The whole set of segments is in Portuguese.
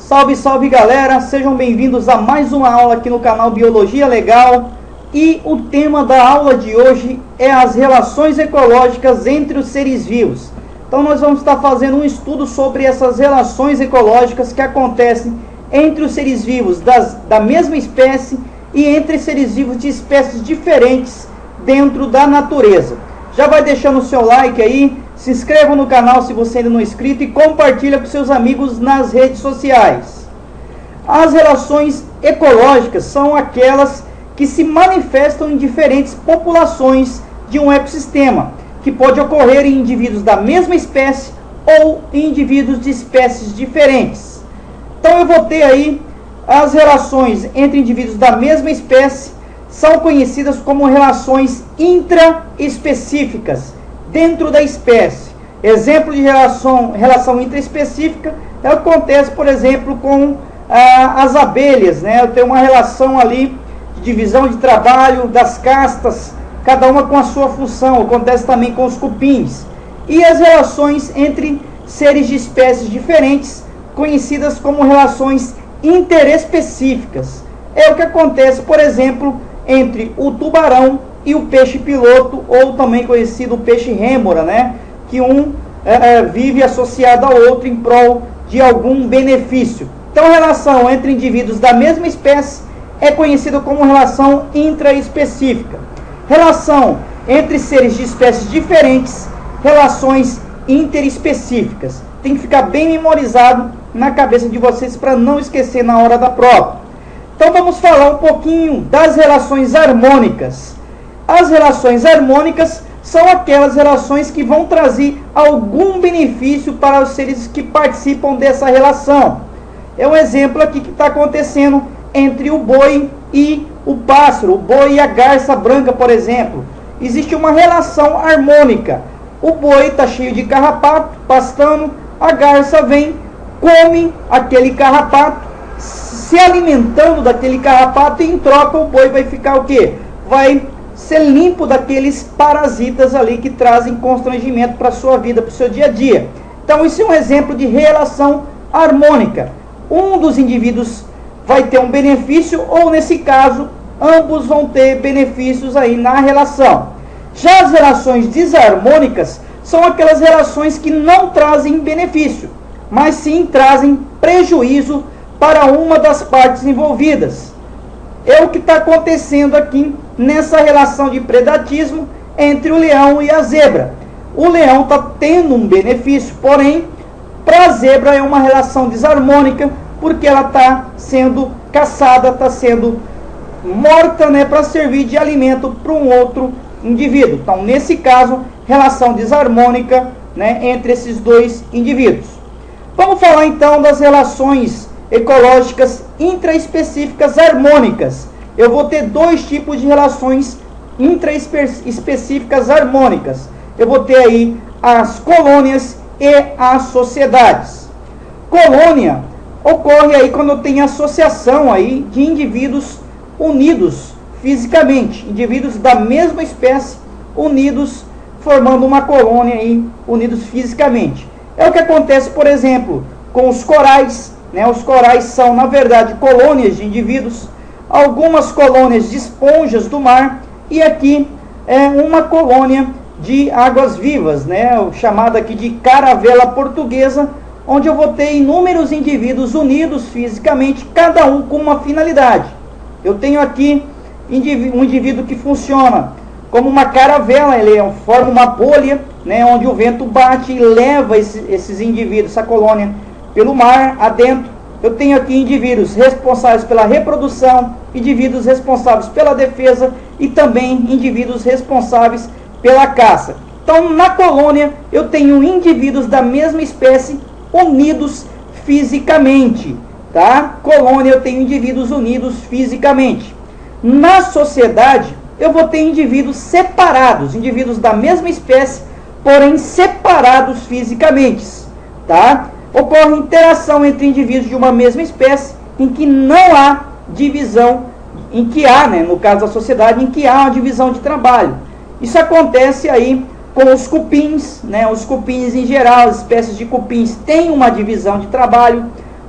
Salve, salve galera, sejam bem-vindos a mais uma aula aqui no canal Biologia Legal. E o tema da aula de hoje é as relações ecológicas entre os seres vivos. Então nós vamos estar fazendo um estudo sobre essas relações ecológicas que acontecem entre os seres vivos da mesma espécie e entre seres vivos de espécies diferentes dentro da natureza. Já vai deixando o seu like aí, se inscreva no canal se você ainda não é inscrito e compartilha com seus amigos nas redes sociais. As relações ecológicas são aquelas que se manifestam em diferentes populações de um ecossistema, que pode ocorrer em indivíduos da mesma espécie ou em indivíduos de espécies diferentes. Então eu vou ter aí as relações entre indivíduos da mesma espécie, são conhecidas como relações intraespecíficas dentro da espécie. Exemplo de relação intraespecífica é o que acontece, por exemplo, com as abelhas, né? Eu tenho uma relação ali de divisão de trabalho das castas, cada uma com a sua função. Acontece também com os cupins. E as relações entre seres de espécies diferentes, conhecidas como relações interespecíficas. É o que acontece, por exemplo, entre o tubarão e o peixe-piloto, ou também conhecido o peixe-rêmora, né? Que um vive associado ao outro em prol de algum benefício. Então, a relação entre indivíduos da mesma espécie é conhecida como relação intraespecífica. Relação entre seres de espécies diferentes, relações interespecíficas. Tem que ficar bem memorizado na cabeça de vocês para não esquecer na hora da prova. Então vamos falar um pouquinho das relações harmônicas. As relações harmônicas são aquelas relações que vão trazer algum benefício para os seres que participam dessa relação. É um exemplo aqui que está acontecendo entre o boi e o pássaro, o boi e a garça branca, por exemplo. Existe uma relação harmônica. O boi está cheio de carrapato, pastando, a garça vem, come aquele carrapato, se alimentando daquele carrapato, e em troca o boi vai ficar o quê? Vai ser limpo daqueles parasitas ali que trazem constrangimento para a sua vida, para o seu dia a dia. Então isso é um exemplo de relação harmônica. Um dos indivíduos vai ter um benefício, ou nesse caso, ambos vão ter benefícios aí na relação. Já as relações desarmônicas são aquelas relações que não trazem benefício, mas sim trazem prejuízo para uma das partes envolvidas. É o que está acontecendo aqui nessa relação de predatismo entre o leão e a zebra. O leão está tendo um benefício, porém, para a zebra é uma relação desarmônica, porque ela está sendo caçada, está sendo morta, né, para servir de alimento para um outro indivíduo. Então, nesse caso, relação desarmônica, né, entre esses dois indivíduos. Vamos falar então das relações ecológicas intraespecíficas harmônicas. Eu vou ter dois tipos de relações intraespecíficas harmônicas. Eu vou ter aí as colônias e as sociedades. Colônia ocorre aí quando eu tenho associação aí de indivíduos unidos fisicamente, indivíduos da mesma espécie unidos, formando uma colônia aí, unidos fisicamente. É o que acontece, por exemplo, com os corais, né? Os corais são, na verdade, colônias de indivíduos, algumas colônias de esponjas do mar, e aqui é uma colônia de águas vivas, né? Chamada aqui de caravela portuguesa, onde eu vou ter inúmeros indivíduos unidos fisicamente, cada um com uma finalidade. Eu tenho aqui um indivíduo que funciona como uma caravela, ele forma uma bolha, né, onde o vento bate e leva esses indivíduos, essa colônia, pelo mar adentro. Eu tenho aqui indivíduos responsáveis pela reprodução, indivíduos responsáveis pela defesa e também indivíduos responsáveis pela caça. Então, na colônia, eu tenho indivíduos da mesma espécie unidos fisicamente, tá? Colônia, eu tenho indivíduos unidos fisicamente. Na sociedade, eu vou ter indivíduos separados, indivíduos da mesma espécie, porém separados fisicamente, tá? Ocorre interação entre indivíduos de uma mesma espécie, em que não há divisão, em que há, né, no caso da sociedade, em que há uma divisão de trabalho. Isso acontece aí com os cupins, né? Os cupins em geral, as espécies de cupins têm uma divisão de trabalho.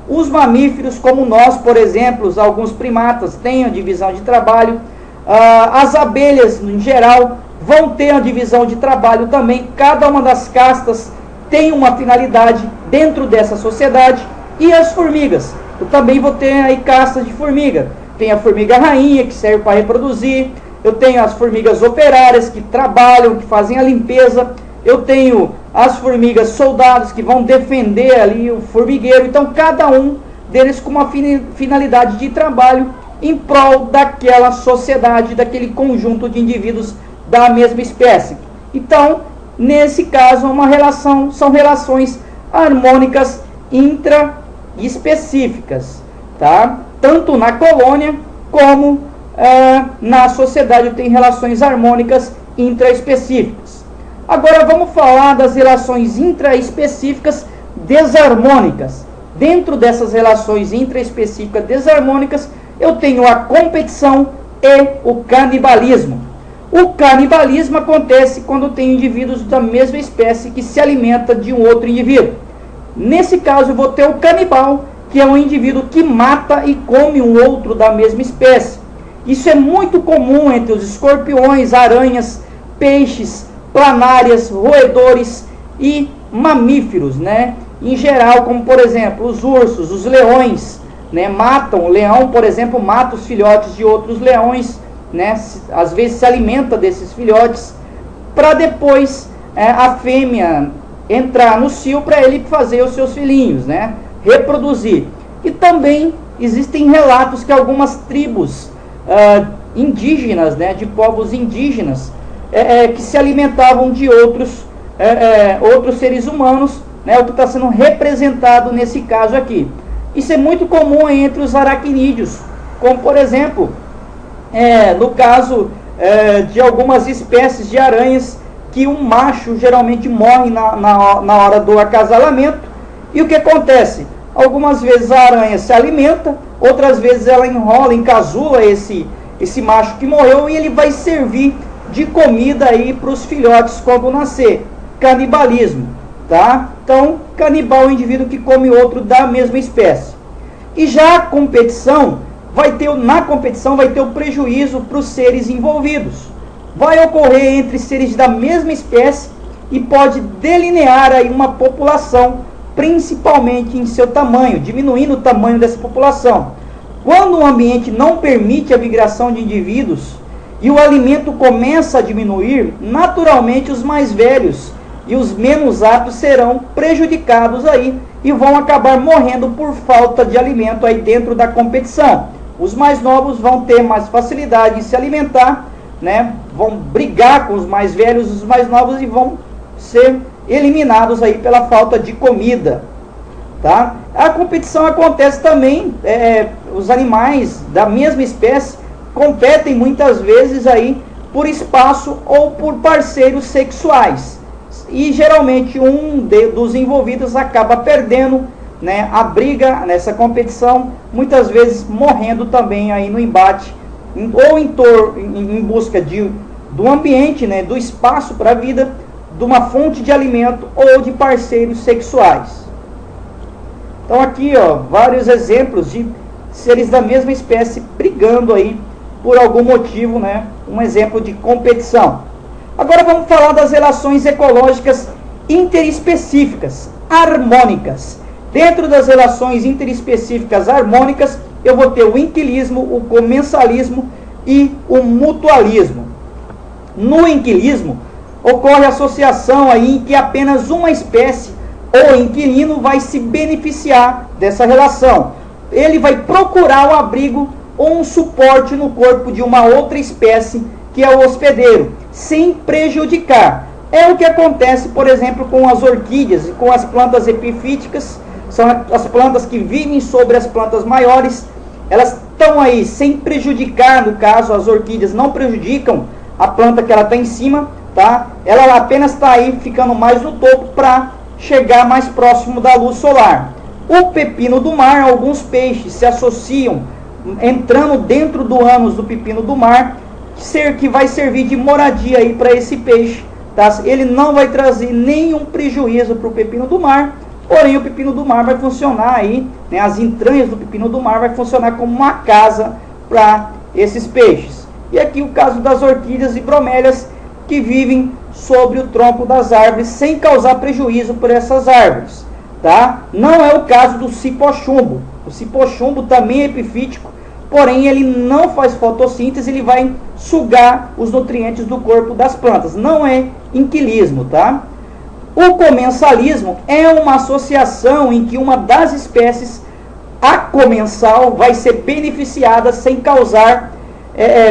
Os mamíferos, como nós, por exemplo, alguns primatas têm a divisão de trabalho. As abelhas, em geral, vão ter a divisão de trabalho também. Cada uma das castas tem uma finalidade dentro dessa sociedade. E as formigas, eu também vou ter aí castas de formiga. Tem a formiga rainha, que serve para reproduzir. Eu tenho as formigas operárias, que trabalham, que fazem a limpeza. Eu tenho as formigas soldados, que vão defender ali o formigueiro. Então, cada um deles com uma finalidade de trabalho em prol daquela sociedade, daquele conjunto de indivíduos da mesma espécie. Então, nesse caso, são relações harmônicas intraespecíficas, tá? Tanto na colônia como na sociedade tem relações harmônicas intraespecíficas. Agora vamos falar das relações intraespecíficas desarmônicas. Dentro dessas relações intraespecíficas desarmônicas, eu tenho a competição e o canibalismo. O canibalismo acontece quando tem indivíduos da mesma espécie que se alimenta de um outro indivíduo. Nesse caso, eu vou ter o canibal, que é um indivíduo que mata e come um outro da mesma espécie. Isso é muito comum entre os escorpiões, aranhas, peixes, planárias, roedores e mamíferos, né? Em geral, como por exemplo, os ursos, os leões, né? Matam, o leão, por exemplo, mata os filhotes de outros leões, né? Às vezes se alimenta desses filhotes, para depois a fêmea entrar no cio para ele fazer os seus filhinhos, né? Reproduzir. E também existem relatos que algumas tribos indígenas, né? De povos indígenas, que se alimentavam de outros seres humanos, né? O que está sendo representado nesse caso aqui. Isso é muito comum entre os aracnídeos, como por exemplo, no caso de algumas espécies de aranhas, que um macho geralmente morre na hora do acasalamento. E o que acontece? Algumas vezes a aranha se alimenta, outras vezes ela enrola, encasula esse macho que morreu, e ele vai servir de comida aí para os filhotes quando nascer. Canibalismo, tá? Então, canibal é o indivíduo que come outro da mesma espécie. E já a competição, na competição vai ter o prejuízo para os seres envolvidos. Vai ocorrer entre seres da mesma espécie e pode delinear aí uma população, principalmente em seu tamanho, diminuindo o tamanho dessa população. Quando o ambiente não permite a migração de indivíduos e o alimento começa a diminuir, naturalmente os mais velhos e os menos aptos serão prejudicados aí e vão acabar morrendo por falta de alimento aí dentro da competição. Os mais novos vão ter mais facilidade em se alimentar, né? Vão brigar com os mais velhos, os mais novos, e vão ser eliminados aí pela falta de comida, tá? A competição acontece também, os animais da mesma espécie competem muitas vezes aí por espaço ou por parceiros sexuais, e geralmente dos envolvidos acaba perdendo, né, a briga nessa competição, muitas vezes morrendo também aí no embate, ou em busca do ambiente, né, do espaço para a vida, de uma fonte de alimento ou de parceiros sexuais. Então aqui, vários exemplos de seres da mesma espécie brigando aí por algum motivo, né, um exemplo de competição. Agora vamos falar das relações ecológicas interespecíficas, harmônicas. Dentro das relações interespecíficas harmônicas, eu vou ter o inquilismo, o comensalismo e o mutualismo. No inquilismo, ocorre associação aí em que apenas uma espécie ou inquilino vai se beneficiar dessa relação. Ele vai procurar um abrigo ou um suporte no corpo de uma outra espécie, que é o hospedeiro, sem prejudicar. É o que acontece, por exemplo, com as orquídeas e com as plantas epifíticas. São as plantas que vivem sobre as plantas maiores. Elas estão aí sem prejudicar, no caso, as orquídeas não prejudicam a planta que ela está em cima, tá? Ela apenas está aí ficando mais no topo para chegar mais próximo da luz solar. O pepino do mar, alguns peixes se associam, entrando dentro do ânus do pepino do mar, que vai servir de moradia aí para esse peixe, tá? Ele não vai trazer nenhum prejuízo para o pepino do mar, porém o pepino do mar vai funcionar aí, né, as entranhas do pepino do mar vai funcionar como uma casa para esses peixes. E aqui o caso das orquídeas e bromélias, que vivem sobre o tronco das árvores sem causar prejuízo por essas árvores, tá? Não é o caso do cipó-chumbo. O cipó-chumbo também é epifítico, porém ele não faz fotossíntese, ele vai sugar os nutrientes do corpo das plantas. Não é inquilismo, tá? O comensalismo é uma associação em que uma das espécies, a comensal, vai ser beneficiada sem causar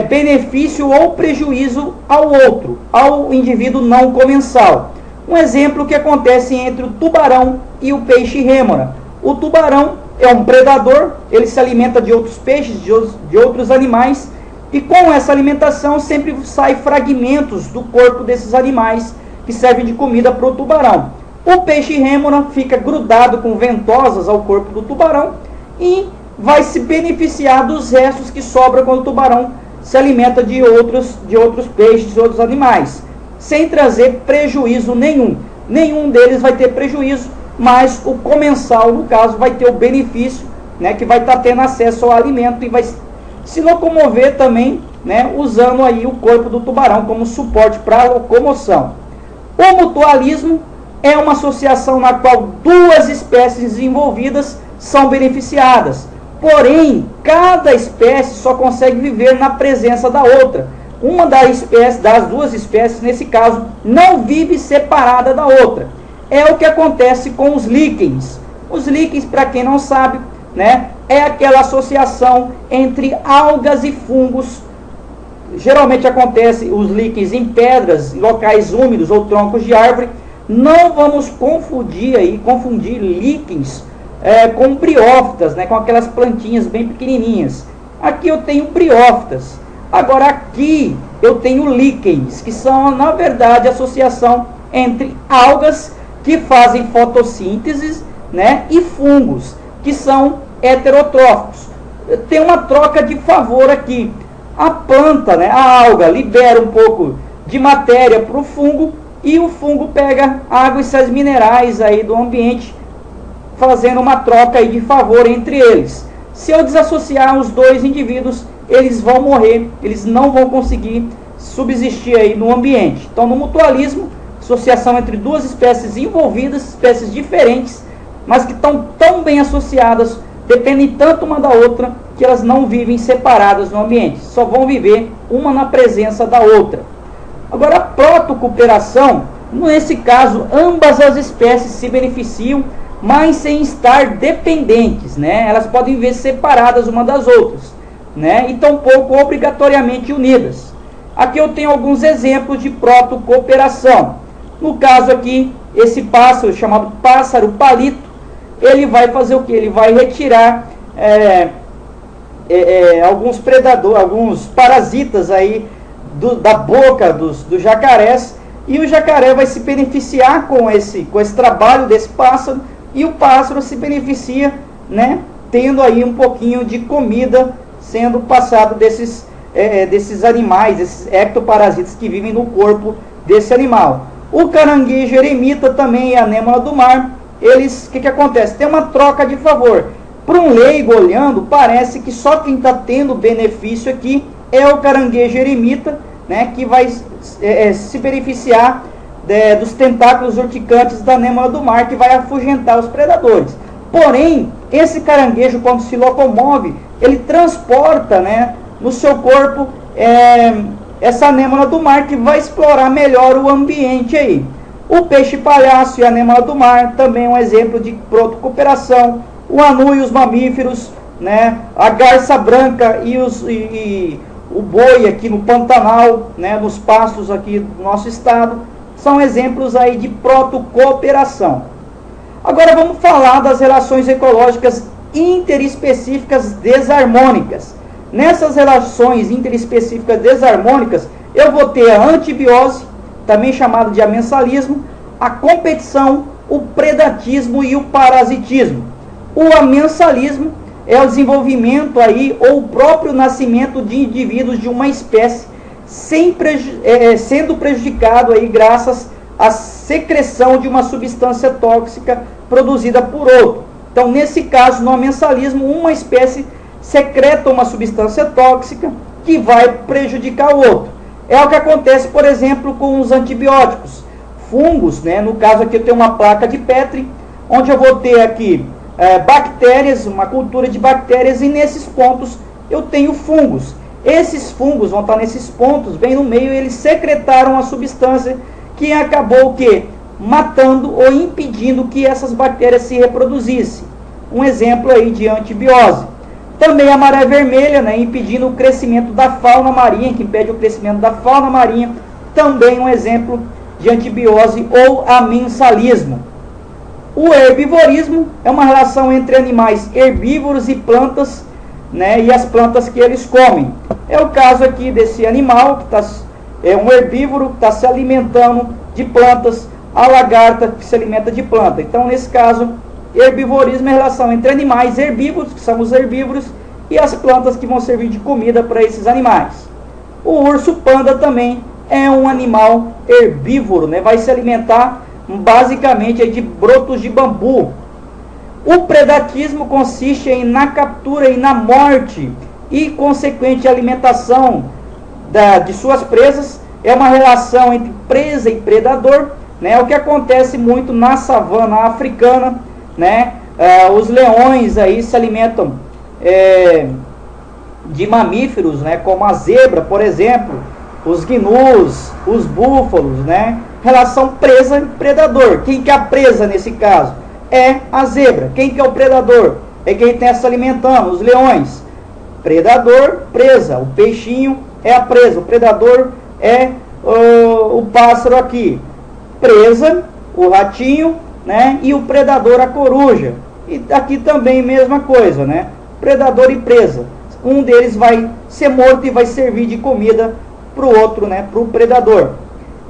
benefício ou prejuízo ao outro, ao indivíduo não comensal. Um exemplo que acontece entre o tubarão e o peixe rêmora. O tubarão é um predador, ele se alimenta de outros peixes, de outros animais, e com essa alimentação sempre sai fragmentos do corpo desses animais que servem de comida para o tubarão. O peixe rêmora fica grudado com ventosas ao corpo do tubarão e vai se beneficiar dos restos que sobram quando o tubarão se alimenta de outros peixes, de outros animais, sem trazer prejuízo nenhum. Nenhum deles vai ter prejuízo, mas o comensal, no caso, vai ter o benefício, né, que vai estar tendo acesso ao alimento e vai se locomover também, né, usando aí o corpo do tubarão como suporte para a locomoção. O mutualismo é uma associação na qual duas espécies envolvidas são beneficiadas. Porém, cada espécie só consegue viver na presença da outra. Uma das duas espécies, nesse caso, não vive separada da outra. É o que acontece com os líquens. Os líquens, para quem não sabe, né, é aquela associação entre algas e fungos. Geralmente acontece os líquens em pedras, locais úmidos ou troncos de árvore. Não vamos confundir líquens com briófitas, né, com aquelas plantinhas bem pequenininhas. Aqui eu tenho briófitas. Agora aqui eu tenho líquens, que são, na verdade, a associação entre algas que fazem fotossíntese, né, e fungos, que são heterotróficos. Tem uma troca de favor aqui. A planta, né, a alga, libera um pouco de matéria para o fungo e o fungo pega água e sais minerais aí do ambiente, fazendo uma troca aí de favor entre eles. Se eu desassociar os dois indivíduos, eles vão morrer, eles não vão conseguir subsistir aí no ambiente. Então, no mutualismo, associação entre duas espécies envolvidas, espécies diferentes, mas que estão tão bem associadas, dependem tanto uma da outra, que elas não vivem separadas no ambiente, só vão viver uma na presença da outra. Agora, a protocooperação, nesse caso, ambas as espécies se beneficiam, mas sem estar dependentes, né? Elas podem viver separadas uma das outras, né? E tampouco obrigatoriamente unidas. Aqui eu tenho alguns exemplos de protocooperação. No caso aqui, esse pássaro chamado pássaro palito, ele vai fazer o que? Ele vai retirar alguns predadores, alguns parasitas aí da boca dos jacarés, e o jacaré vai se beneficiar com esse trabalho desse pássaro, e o pássaro se beneficia, né, tendo aí um pouquinho de comida sendo passado desses animais, esses ectoparasitas que vivem no corpo desse animal. O caranguejo eremita também e a anêmona do mar, eles, o que acontece? Tem uma troca de favor. Para um leigo olhando, parece que só quem está tendo benefício aqui é o caranguejo eremita, né, que vai se beneficiar dos tentáculos urticantes da anêmona do mar, que vai afugentar os predadores. Porém, esse caranguejo, quando se locomove, ele transporta, né, no seu corpo essa anêmona do mar, que vai explorar melhor o ambiente aí. O peixe palhaço e a anêmona do mar também é um exemplo de protocooperação. O anu e os mamíferos, né, a garça branca e o boi aqui no Pantanal, né, nos pastos aqui do nosso estado, são exemplos aí de protocooperação. Agora vamos falar das relações ecológicas interespecíficas desarmônicas. Nessas relações interespecíficas desarmônicas, eu vou ter a antibiose, também chamado de amensalismo, a competição, o predatismo e o parasitismo. O amensalismo é o desenvolvimento aí, ou o próprio nascimento de indivíduos de uma espécie, sendo prejudicado aí graças à secreção de uma substância tóxica produzida por outro. Então, nesse caso, no amensalismo, uma espécie secreta uma substância tóxica que vai prejudicar o outro. É o que acontece, por exemplo, com os antibióticos. Fungos, né? No caso aqui eu tenho uma placa de Petri, onde eu vou ter aqui bactérias, uma cultura de bactérias, e nesses pontos eu tenho fungos. Esses fungos vão estar nesses pontos, bem no meio, e eles secretaram a substância que acabou o quê? Matando ou impedindo que essas bactérias se reproduzissem. Um exemplo aí de antibiose. Também a maré vermelha, né, impedindo o crescimento da fauna marinha, que impede o crescimento da fauna marinha, também um exemplo de antibiose ou amensalismo. O herbivorismo é uma relação entre animais herbívoros e plantas, né, e as plantas que eles comem. É o caso aqui desse animal, que é um herbívoro que está se alimentando de plantas, a lagarta que se alimenta de planta. Então, nesse caso, herbivorismo é a relação entre animais herbívoros, que são os herbívoros, e as plantas que vão servir de comida para esses animais. O urso panda também é um animal herbívoro, né? Vai se alimentar basicamente de brotos de bambu. O predatismo consiste na captura e na morte e consequente alimentação de suas presas. É uma relação entre presa e predador, né? O que acontece muito na savana africana, né? Os leões aí se alimentam de mamíferos, né? Como a zebra, por exemplo, os gnus, os búfalos, né? Relação presa e predador. Quem que é a presa nesse caso? É a zebra. Quem que é o predador? É quem está se alimentando, os leões. Predador, presa. O peixinho é a presa. O predador é o pássaro aqui. Presa, o ratinho, né? E o predador, a coruja. E aqui também mesma coisa, né? Predador e presa. Um deles vai ser morto e vai servir de comida para o outro, né? Para o predador.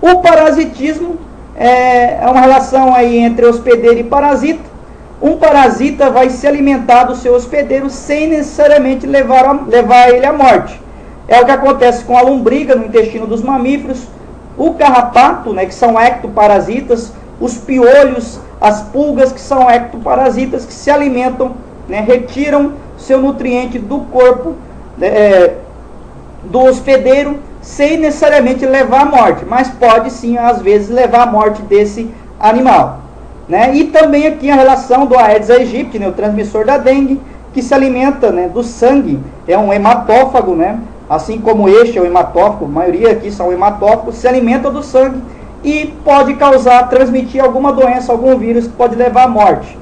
O parasitismo é uma relação aí entre hospedeiro e parasita. Um parasita vai se alimentar do seu hospedeiro sem necessariamente levar ele à morte. É o que acontece com a lombriga no intestino dos mamíferos, o carrapato, né, que são ectoparasitas, os piolhos, as pulgas, que são ectoparasitas, que se alimentam, né, retiram seu nutriente do corpo do hospedeiro, sem necessariamente levar à morte, mas pode sim, às vezes, levar à morte desse animal. Né? E também aqui a relação do Aedes aegypti, né, o transmissor da dengue, que se alimenta, né, do sangue, é um hematófago, né? Assim como este é um hematófago, a maioria aqui são hematófagos, se alimenta do sangue e pode transmitir alguma doença, algum vírus que pode levar à morte.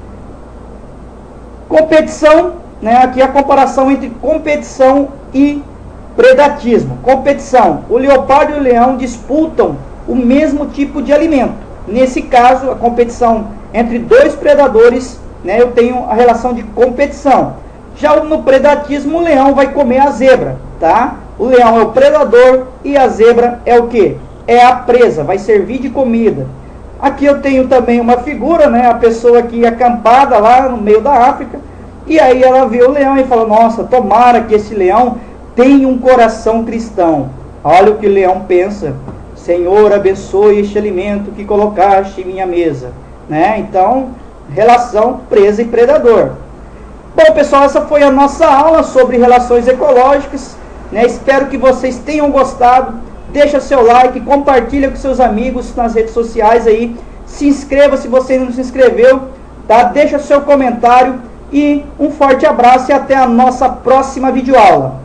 Competição, né, aqui a comparação entre competição e predatismo. Competição, o leopardo e o leão disputam o mesmo tipo de alimento. Nesse caso, a competição entre dois predadores, né, eu tenho a relação de competição. Já no predatismo, o leão vai comer a zebra, tá? O leão é o predador e a zebra é o quê? É a presa, vai servir de comida. Aqui eu tenho também uma figura, né, a pessoa aqui acampada lá no meio da África, e aí ela vê o leão e fala, nossa, tomara que esse leão tenha um coração cristão. Olha o que o leão pensa, Senhor, abençoe este alimento que colocaste em minha mesa. Né? Então, relação presa e predador. Bom, pessoal, essa foi a nossa aula sobre relações ecológicas. Né? Espero que vocês tenham gostado. Deixa seu like, compartilha com seus amigos nas redes sociais aí. Se inscreva se você não se inscreveu. Tá? Deixa seu comentário. E um forte abraço e até a nossa próxima videoaula.